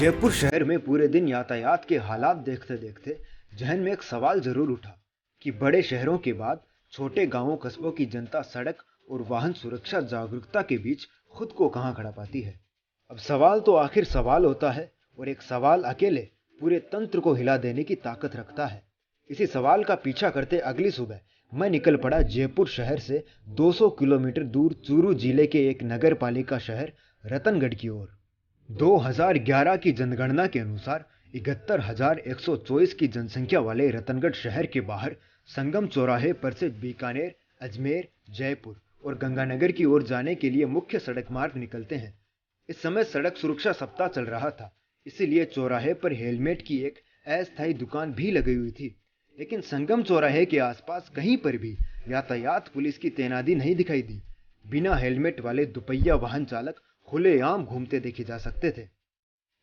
जयपुर शहर में पूरे दिन यातायात के हालात देखते देखते जहन में एक सवाल जरूर उठा कि बड़े शहरों के बाद छोटे गांवों कस्बों की जनता सड़क और वाहन सुरक्षा जागरूकता के बीच खुद को कहां खड़ा पाती है। अब सवाल तो आखिर सवाल होता है और एक सवाल अकेले पूरे तंत्र को हिला देने की ताकत रखता है। इसी सवाल का पीछा करते अगली सुबह मैं निकल पड़ा जयपुर शहर से 200 किलोमीटर दूर चूरू जिले के एक नगर पालिका शहर रतनगढ़ की ओर। 2011 की जनगणना के अनुसार 71,124 की जनसंख्या वाले रतनगढ़ शहर के बाहर संगम चौराहे पर से बीकानेर, अजमेर, जयपुर और गंगानगर की ओर जाने के लिए मुख्य सड़क मार्ग निकलते हैं। इस समय सड़क सुरक्षा सप्ताह चल रहा था, इसीलिए चौराहे पर हेलमेट की एक अस्थायी दुकान भी लगी हुई थी। लेकिन संगम चौराहे के आसपास कहीं पर भी यातायात पुलिस की तैनाती नहीं दिखाई दी। बिना हेलमेट वाले दुपहिया वाहन चालक खुलेआम घूमते देखे जा सकते थे।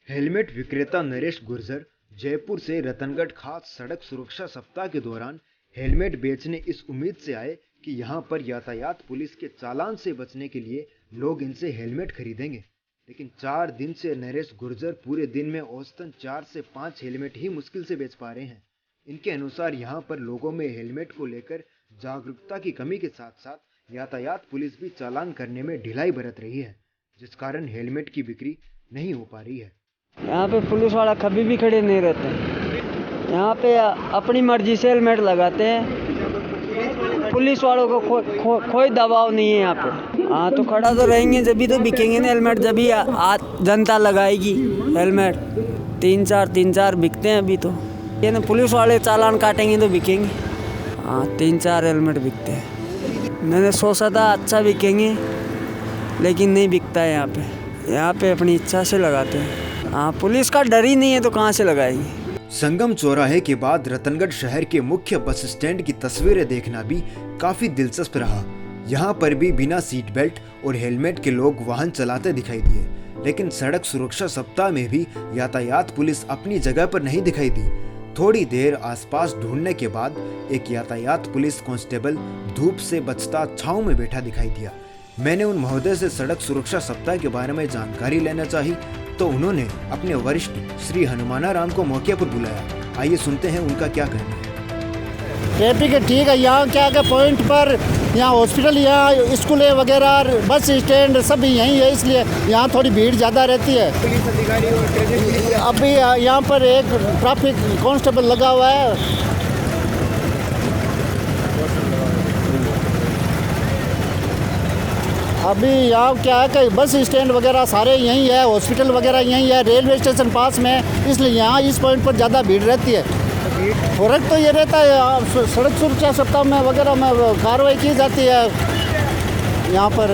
हेलमेट विक्रेता नरेश गुर्जर जयपुर से रतनगढ़ खास सड़क सुरक्षा सप्ताह के दौरान हेलमेट बेचने इस उम्मीद से आए कि यहां पर यातायात पुलिस के चालान से बचने के लिए लोग इनसे हेलमेट खरीदेंगे। लेकिन 4 दिन से नरेश गुर्जर पूरे दिन में औसतन 4 से 5 हेलमेट ही मुश्किल से बेच पा रहे हैं। इनके अनुसार यहाँ पर लोगों में हेलमेट को लेकर जागरूकता की कमी के साथ साथ यातायात पुलिस भी चालान करने में ढिलाई बरत रही है, जिस कारण हेलमेट की बिक्री नहीं हो पा रही है। यहाँ पे पुलिस वाला कभी भी खड़े नहीं रहते, यहाँ पे अपनी मर्जी से हेलमेट लगाते हैं। पुलिस वालों को कोई दबाव नहीं है यहाँ पे। हाँ तो खड़ा तो रहेंगे, जब भी तो बिकेंगे ना हेलमेट, जब भी जनता लगाएगी हेलमेट। 3-4 बिकते हैं अभी तो। ये ना पुलिस वाले चालान काटेंगे तो बिकेंगे। हाँ 3-4 हेलमेट बिकते हैं। मैंने सोचा था अच्छा बिकेंगे, लेकिन नहीं बिकता है यहाँ पे अपनी इच्छा से लगाते हैं। हाँ पुलिस का डर ही नहीं है तो कहाँ से लगाएंगे। संगम चौराहे के बाद रतनगढ़ शहर के मुख्य बस स्टैंड की तस्वीरें देखना भी काफी दिलचस्प रहा। यहाँ पर भी बिना सीट बेल्ट और हेलमेट के लोग वाहन चलाते दिखाई दिए, लेकिन सड़क सुरक्षा सप्ताह में भी यातायात पुलिस अपनी जगह पर नहीं दिखाई दी। थोड़ी देर आसपास ढूंढने के बाद एक यातायात पुलिस कांस्टेबल धूप से बचता छांव में बैठा दिखाई दिया। मैंने उन महोदय से सड़क सुरक्षा सप्ताह के बारे में जानकारी लेना चाही तो उन्होंने अपने वरिष्ठ श्री हनुमानाराम को मौके पर बुलाया। आइए सुनते हैं उनका क्या कहना है। ट्रैफिक ठीक है यहाँ, क्या क्या पॉइंट पर यहाँ हॉस्पिटल, यहाँ स्कूलें वगैरह, बस स्टैंड सब यहीं है, इसलिए यहाँ थोड़ी भीड़ ज़्यादा रहती है। पुलिस अधिकारी और ट्रैफिक अभी यहाँ पर एक ट्रैफिक कांस्टेबल लगा हुआ है। अभी यहाँ क्या है कि बस स्टैंड वगैरह सारे यहीं है, हॉस्पिटल वगैरह यहीं है, रेलवे स्टेशन पास में है, इसलिए यहाँ इस पॉइंट पर ज़्यादा भीड़ रहती है। फर्क तो ये रहता है सड़क सुरक्षा सप्ताह में वगैरह में कार्रवाई की जाती है यहाँ पर।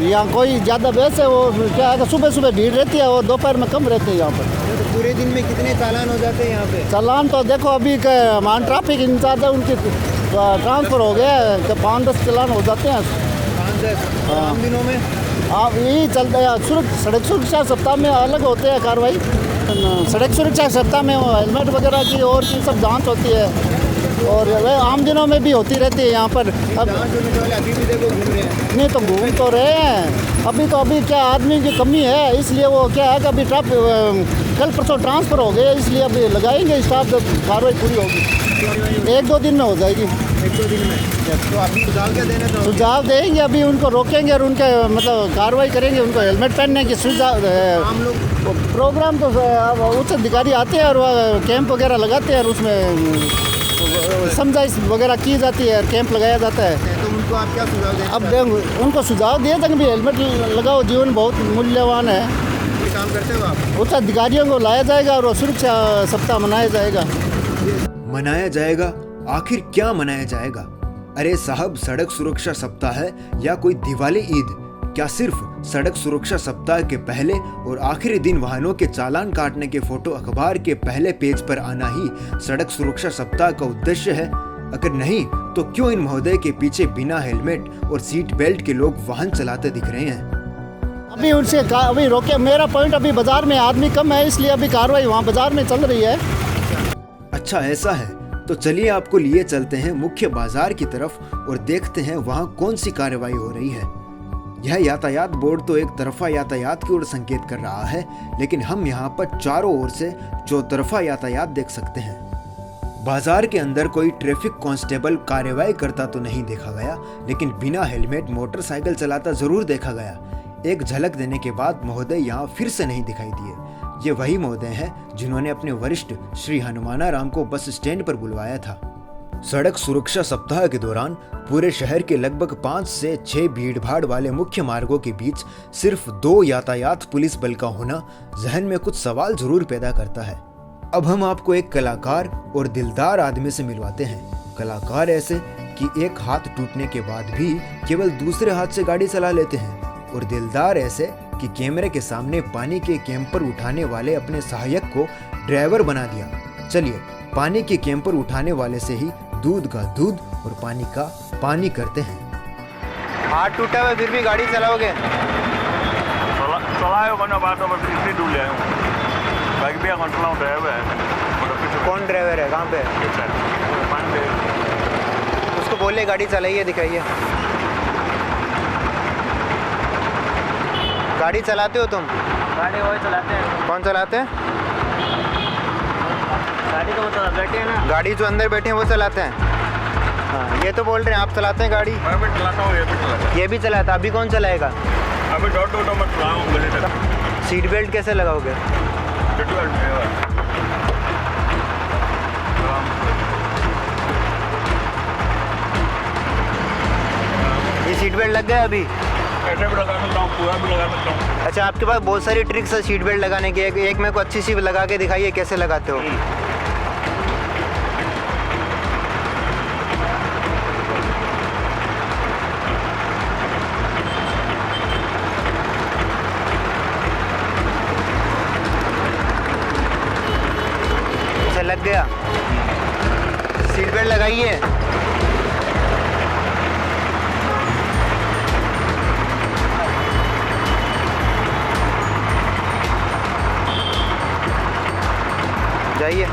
यहाँ कोई ज़्यादा बेस है, वो क्या है कि सुबह भीड़ रहती है और दोपहर में कम रहती है यहाँ पर। तो पूरे दिन में कितने चालान हो जाते हैं यहाँ पे? चालान तो देखो अभी मान ट्रैफिक इंचार्ज है, उनकी ट्रांसफ़र हो गया है, 5-10 चालान हो जाते हैं। आम दिनों में आप यही चलता है। सड़क सुरक्षा सप्ताह में अलग होते हैं कार्रवाई। सड़क सुरक्षा सप्ताह में हेलमेट वगैरह की और की सब जांच होती है, और वह आम दिनों में भी होती रहती है यहाँ पर। अब अभी भी देखो घूम रहे हैं। नहीं तो घूम तो रहे हैं, अभी क्या आदमी की कमी है, इसलिए वो क्या है कि अभी कल परसों ट्रांसफ़र हो गए, इसलिए अभी लगाएंगे स्टाफ, जब कार्रवाई पूरी होगी 1-2 दिन में हो जाएगी। 1-2 दिन में तो आप सुझाव क्या देना चाहोगे? सुझाव देंगे, अभी उनको रोकेंगे और उनके मतलब कार्रवाई करेंगे, उनको हेलमेट पहनने की सुझाव। आम लोग प्रोग्राम तो उच्च अधिकारी आते हैं और वह कैंप वगैरह लगाते हैं और उसमें समझाइश वगैरह की जाती है, कैंप लगाया जाता है। तो उनको आप क्या सुझाव दें? अब उनको सुझाव दिए थे कि भी हेलमेट लगाओ, जीवन बहुत मूल्यवान है। ये काम करते हो आप? उच्च अधिकारियों को लाया जाएगा और सुरक्षा सप्ताह मनाया जाएगा। मनाया जाएगा? आखिर क्या मनाया जाएगा? अरे साहब, सड़क सुरक्षा सप्ताह है या कोई दिवाली ईद? क्या सिर्फ सड़क सुरक्षा सप्ताह के पहले और आखिरी दिन वाहनों के चालान काटने के फोटो अखबार के पहले पेज पर आना ही सड़क सुरक्षा सप्ताह का उद्देश्य है? अगर नहीं तो क्यों इन महोदय के पीछे बिना हेलमेट और सीट बेल्ट के लोग वाहन चलाते दिख रहे हैं? अभी उनसे अभी रोके, मेरा पॉइंट अभी बाजार में आदमी कम है, इसलिए अभी कार्रवाई वहाँ बाजार में चल रही है। अच्छा ऐसा है, तो चलिए आपको लिए चलते हैं मुख्य बाजार की तरफ और देखते हैं वहाँ कौन सी कार्रवाई हो रही है। यह यातायात बोर्ड तो एक तरफा यातायात की ओर संकेत कर रहा है, लेकिन हम यहाँ पर चारों ओर से चौतरफा यातायात देख सकते हैं। बाजार के अंदर कोई ट्रैफिक कांस्टेबल कार्यवाही करता तो नहीं देखा गया, लेकिन बिना हेलमेट मोटरसाइकिल चलाता जरूर देखा गया। एक झलक देने के बाद महोदय यहाँ फिर से नहीं दिखाई दिए। ये वही महोदय हैं जिन्होंने अपने वरिष्ठ श्री हनुमानाराम को बस स्टैंड पर बुलवाया था। सड़क सुरक्षा सप्ताह के दौरान पूरे शहर के लगभग 5 से 6 भीड़भाड़ वाले मुख्य मार्गों के बीच सिर्फ 2 यातायात पुलिस बल का होना जहन में कुछ सवाल जरूर पैदा करता है। अब हम आपको एक कलाकार और दिलदार आदमी से मिलवाते हैं। कलाकार ऐसे कि एक हाथ टूटने के बाद भी केवल दूसरे हाथ से गाड़ी चला लेते हैं, और दिलदार ऐसे कि कैमरे के सामने पानी के कैंपर उठाने वाले अपने सहायक को ड्राइवर बना दिया। चलिए पानी के कैंपर उठाने वाले से ही दूध का दूध और पानी का पानी करते हैं। हाथ टूटा हुआ फिर भी गाड़ी चलाओगे? कौन ड्राइवर है? कहाँ पे है? उसको बोलिए गाड़ी चलाइए, दिखाइए। गाड़ी चलाते हो तुम? गाड़ी वही चलाते हैं। कौन चलाते हैं? गाड़ी तो मतलब बैठे हैं ना। गाड़ी जो अंदर बैठे हैं वो चलाते हैं। हाँ, ये तो बोल रहे हैं आप चलाते हैं गाड़ी। मैं भी चलाता हूँ, ये भी चलाता हूँ। ये भी चलाता। अभी कौन चलाएगा? अभी डॉट मैं चलाऊँ गली तक। सीट बेल्ट कैसे लगाओगे? ये सीट बेल्ट लग गया अभी? ऐसे भी लगा सकता हूँ, पूरा भी लगा सकता हूँ। अच्छा, आपके पास बहुत सारी ट्रिक्स है सीट बेल्ट लगाने की। एक मेरे को अच्छी सी लगा के दिखाइए कैसे लगाते हो। अच्छा लग गया। सीट बेल्ट लगाइए। जाइए।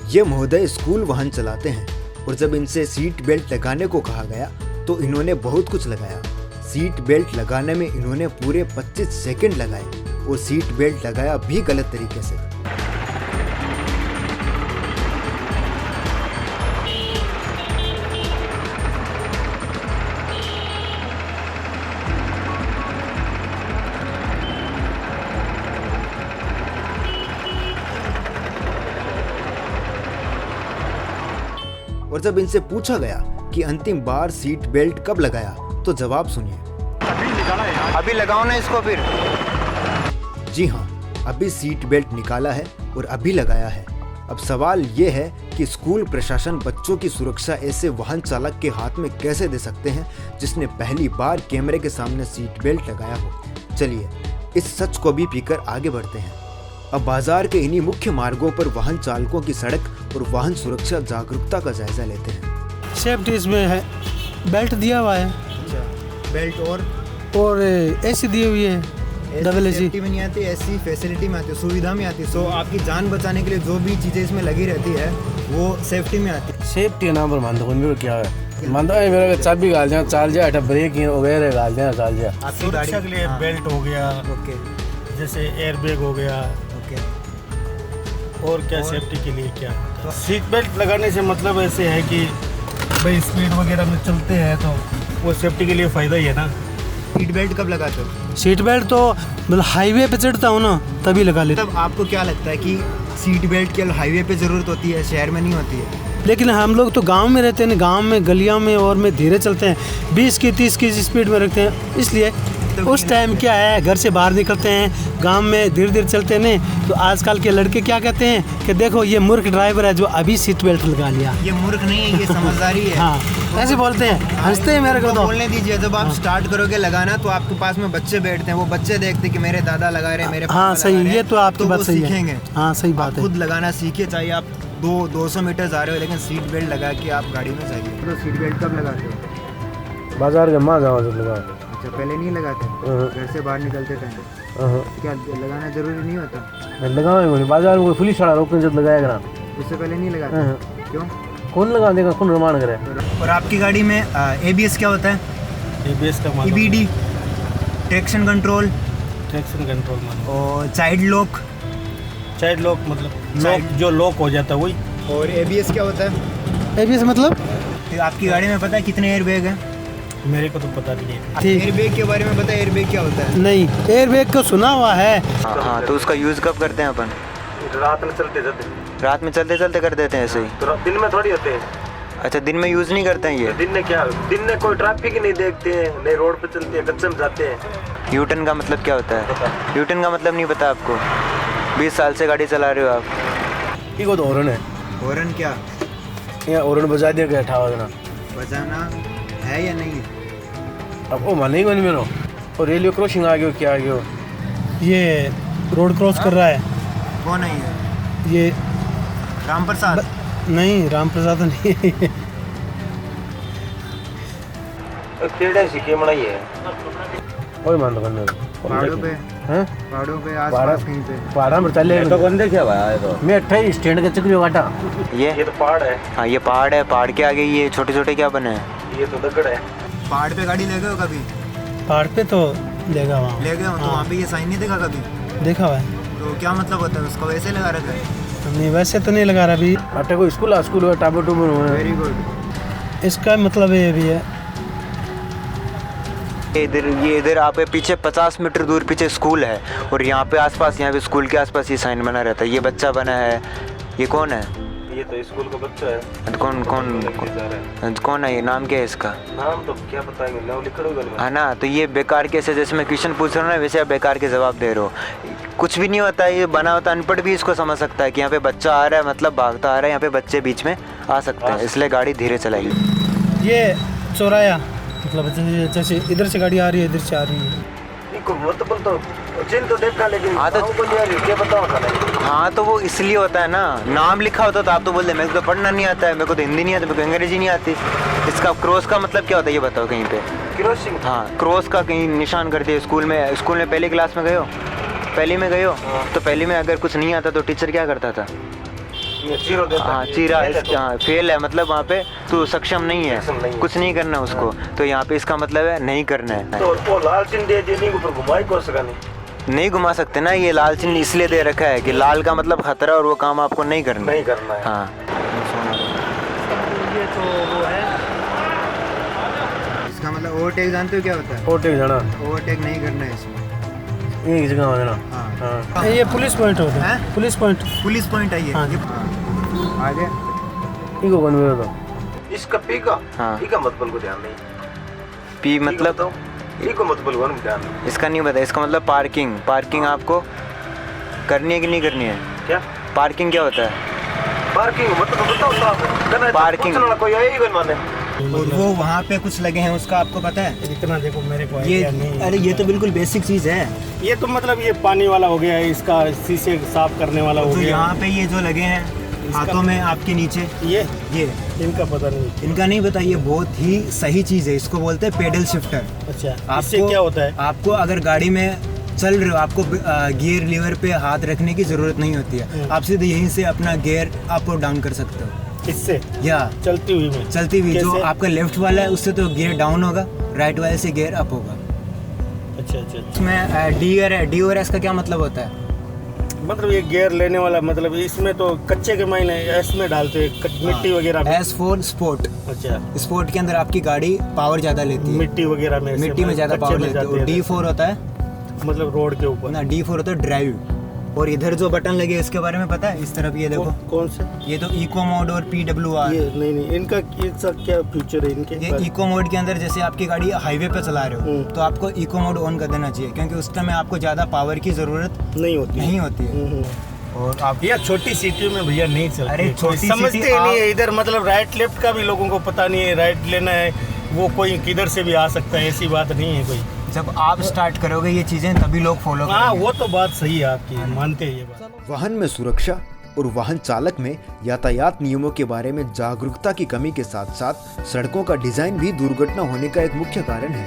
ये महोदय स्कूल वाहन चलाते हैं, और जब इनसे सीट बेल्ट लगाने को कहा गया तो इन्होंने बहुत कुछ लगाया। सीट बेल्ट लगाने में इन्होंने पूरे 25 सेकंड लगाए, और सीट बेल्ट लगाया भी गलत तरीके से। और जब इनसे पूछा गया कि अंतिम बार सीट बेल्ट कब लगाया, तो जवाब सुनिए। अभी लगाओ ना इसको फिर। जी हाँ, अभी सीट बेल्ट निकाला है और अभी लगाया है। अब सवाल ये है कि स्कूल प्रशासन बच्चों की सुरक्षा ऐसे वाहन चालक के हाथ में कैसे दे सकते हैं जिसने पहली बार कैमरे के सामने सीट बेल्ट लगाया हो। चलिए इस सच को भी पीकर आगे बढ़ते हैं। अब बाजार के इन्हीं मुख्य मार्गों पर वाहन चालकों की सड़क और वाहन सुरक्षा जागरूकता का जायजा लेते हैं। सेफ्टी इसमें है, बेल्ट दिया हुआ है। अच्छा, बेल्ट और एसी दी हुई है, डबल एसी। सेफ्टी में नहीं आती, ऐसी फैसिलिटी में आती है, सुविधा में आती है। सो आपकी जान बचाने के लिए जो भी चीज़ें इसमें लगी रहती है वो सेफ्टी में आती है। सेफ्टी नाम पर मानता हूँ क्या है, मानता है मेरा चाबी गाल दिया, चाल जाए अटा ब्रेक वगैरह गाल दिया, चाल जाए। आपकी गाड़ी के लिए बेल्ट हो गया, ओके, जैसे एयर बैग हो गया, ओके। और क्या सेफ्टी के लिए क्या सीट बेल्ट लगाने से मतलब ऐसे है कि भाई स्पीड वगैरह में चलते हैं तो वो सेफ्टी के लिए फ़ायदा ही है ना। सीट बेल्ट कब लगाते हो? सीट बेल्ट तो मतलब हाईवे पे चढ़ता हूँ ना तभी लगा लेता। तब आपको क्या लगता है कि सीट बेल्ट केवल हाईवे पे ज़रूरत होती है, शहर में नहीं होती है? लेकिन हम लोग तो गांव में रहते हैं, गांव में गलियों में और में धीरे चलते हैं, 20 की 30 की स्पीड में रखते हैं। इसलिए उस टाइम क्या है, घर से बाहर निकलते हैं, गांव में धीरे धीरे चलते हैं नहीं तो आजकल के लड़के क्या कहते हैं कि देखो ये मूर्ख ड्राइवर है जो अभी सीट बेल्ट लगा लिया। ये मूर्ख नहीं है, ये समझदारी है। हाँ, ऐसे बोलते हैं, हंसते हैं मेरे को तो। बोलने दीजिए, जब आप स्टार्ट करोगे लगाना तो आपके पास में बच्चे बैठते हैं, वो बच्चे देखते हैं कि मेरे दादा लगा रहे हैं, मेरे हाँ सही, ये तो आपकी बात सही है। सीखेंगे। हाँ सही बात है। खुद लगाना सीखिए, चाहे आप 200 मीटर जा रहे हो, लेकिन सीट बेल्ट लगा के आप गाड़ी में जाइए। तो सीट बेल्ट कब लगाते हो? बाजार के माँ जाओ जब लगा। अच्छा, पहले नहीं लगाते? घर से बाहर निकलते टाइम क्या लगाना जरूरी नहीं होता? लगाओ बाजार में पुलिस वाला रोकने जब लगाया करा, उससे पहले नहीं लगाते? क्यों? कौन लगा देगा, कौन निर्माण करे। और आपकी गाड़ी में ABS क्या होता है? ABS का मतलब EBD, ट्रैक्शन कंट्रोल मतलब और चाइल्ड लॉक मतलब लॉक, जो लॉक हो जाता है वही। और ABS क्या होता है? ABS मतलब तो आपकी गाड़ी में पता है कितने एयरबैग हैं? मेरे को तो पता नहीं है। ठीक। एयरबैग के बारे में पता है? एयरबैग क्या होता है? नहीं, एयरबैग को सुना हुआ है। हाँ, तो उसका यूज़ कब करते हैं अपन? रात में चलते रात में चलते चलते कर देते हैं ऐसे ही। तो दिन में थोड़ी होते हैं। अच्छा, दिन में यूज़ नहीं करते हैं ये? दिन में क्या, दिन में कोई ट्रैफिक ही नहीं देखते हैं, नहीं रोड पे चलते हैं, कच्चे में जाते हैं। यूटर्न का मतलब क्या होता है? यूटर्न का मतलब नहीं पता आपको? 20 साल से गाड़ी चला रहे हो आप। ये को तो हॉर्न है। हॉर्न क्या? ये हॉर्न बजा दिया गया था देना। बजाना है या नहीं? अब वो मानेगा नहीं मेरा। और रेलवे क्रॉसिंग आ गया, क्या आ गया? ये रोड क्रॉस कर रहा है। कौन है ये राम प्रसाद? नहीं, राम प्रसाद नहीं। टेढ़े सीखे बनाई है। कोई मान लो करने पहाड़ों पे? हैं? पहाड़ों पे आसपास कहीं पे? पहाड़ा में चले तो कौन देखा भाई? तो मैं 28 स्टैंड का चक्रियो काटा। ये तो पहाड़ है। हाँ, ये पहाड़ है। पहाड़ के आगे ये छोटे छोटे क्या बने हैं? ये तो दगड़ है। पहाड़ पे गाड़ी ले गए हो कभी? पहाड़ पे तो लेगा वहाँ। ले गए हो तो हाँ। वहाँ पे ये साइन नहीं देखा कभी? देखा हुआ है। तो क्या मतलब होता है उसका? वैसे लगा रखा है? नहीं, वैसे तो नहीं लगा रहा अभी। आटे को स्कूल टाबर टूबर हुए वेरी गुड। इसका मतलब ये भी है। ये इधर आप पीछे 50 मीटर दूर पीछे स्कूल है और यहाँ पे आसपास, यहाँ पे स्कूल के आसपास ये साइन बना रहता है। ये बच्चा बना है। ये कौन है? ये तो स्कूल का बच्चा है। कौन है ये? नाम क्या है इसका? नाम तो क्या बताएंगे, नाम लिख लो। है ना, तो ये बेकार के से, जैसे मैं क्वेश्चन पूछ रहा हूँ ना, वैसे आप बेकार के जवाब दे रहे हो। कुछ भी नहीं होता है, ये बना होता अनपढ़ भी इसको समझ सकता है कि यहाँ पे बच्चा आ रहा है, मतलब भागता आ रहा है, यहाँ पे बच्चे बीच में आ सकते हैं, इसलिए गाड़ी धीरे चलाइए। ये चौराया मतलब जैसे इधर से गाड़ी आ रही है, इधर से आ रही है। मतलब तो चिन्ह तो देखा, लेकिन हाँ, तो क्या पता होता है। हाँ, तो वो इसलिए होता है ना, नाम लिखा होता तो आप तो बोलते मेरे को तो पढ़ना नहीं आता है, मेरे को तो हिंदी नहीं आती, मेरे को अंग्रेजी नहीं आती। इसका क्रॉस का मतलब क्या होता है ये बताओ कहीं पे? क्रॉसिंग? हाँ, क्रॉस का कहीं निशान कर दिया। स्कूल में पहली क्लास में गए हो? पहली में गए हो? तो पहली में अगर कुछ नहीं आता तो टीचर क्या करता था? जीरो देता। हाँ, चीरा। हाँ, फेल है, मतलब वहाँ पे तो सक्षम नहीं है, कुछ नहीं करना उसको। तो यहाँ पे इसका मतलब है नहीं करना है। तो वो लाल चिन्ह दे दिए, नहीं ऊपर घुमाई कौन सका नहीं घुमा सकते ना। ये लाल चिन्ह इसलिए दे रखा है कि लाल का मतलब खतरा और वो काम आपको नहीं करना है। हाँ, ये तो वो है। इसका मतलब ओवरटेक जानते हो क्या होता है? ओवरटेक जाना, ओवरटेक नहीं करना है इसमें। एक जगह हो जाना। हाँ। ये पुलिस पॉइंट होता है। हैं? Police point. पुलिस पॉइंट है ये। हाँ। आगे इनको कौन बोल रहा? इसका पी का? हाँ। पी का मतलब को ध्यान नहीं। पी मतलब पी को मतलब को ध्यान नहीं। इसका नहीं पता। इसका मतलब पार्किंग आपको करनी है कि नहीं करनी है? क्या पार्किंग क्या होता है? पार्किंग मतलब बताओ साहब। पार्किंग कोई है ही माने। और वो वहाँ पे कुछ लगे हैं, उसका आपको पता है? इतना देखो मेरे को ये आइडिया नहीं। अरे ये तो बिल्कुल बेसिक चीज़ है। ये तो मतलब ये पानी वाला हो गया, इसका शीशे साफ करने वाला हो तो गया। यहाँ पे ये जो लगे हैं हाथों में आपके नीचे, ये इनका पता नहीं। इनका नहीं पता। ये बहुत ही सही चीज़ है, इसको बोलते हैं पेडल शिफ्टर। अच्छा, आपको इससे क्या होता है? आपको अगर गाड़ी में चल रहे हो, आपको गियर लीवर पे हाथ रखने की ज़रूरत नहीं होती है। आप सीधे यहीं से अपना गियर अप और डाउन कर सकते हो। इससे या चलती हुई जो आपका लेफ्ट वाला है उससे तो गियर डाउन होगा, राइट वाले से गियर अप होगा। अच्छा। इसमें डी और एस का क्या मतलब होता है? मतलब ये गियर लेने वाला, मतलब इसमें तो कच्चे के मायने एस में डालते हैं, मिट्टी वगैरह में। S for sport. अच्छा, स्पोर्ट के अंदर आपकी गाड़ी पावर ज़्यादा लेती है, मिट्टी वगैरह में, मिट्टी में ज़्यादा पावर लेती है। और D4 होता है मतलब रोड के ऊपर ना, D4 होता है ड्राइव। और इधर जो बटन लगे इसके बारे में पता है? इस तरफ ये देखो। कौन से? ये तो इको मोड और PWR। ये नहीं, इनका क्या फ्यूचर है इनके? ये इको मोड के अंदर जैसे आपकी गाड़ी हाईवे पे चला रहे हो तो आपको इको मोड ऑन कर देना चाहिए, क्योंकि उस टाइम आपको ज़्यादा पावर की ज़रूरत नहीं होती है। और आप ये छोटी सिटी में भैया नहीं चलती। अरे छोटी समझते सिटी नहीं है इधर, मतलब राइट लेफ्ट का भी लोगों को पता नहीं है। राइट लेना है वो कोई किधर से भी आ सकता है, ऐसी बात नहीं है कोई। जब आप स्टार्ट करोगे ये चीज़ें तभी लोग फॉलो करेंगे। हाँ, वो तो बात सही है आपकी, मानते हैं ये बात। वाहन में सुरक्षा और वाहन चालक में यातायात नियमों के बारे में जागरूकता की कमी के साथ साथ सड़कों का डिजाइन भी दुर्घटना होने का एक मुख्य कारण है।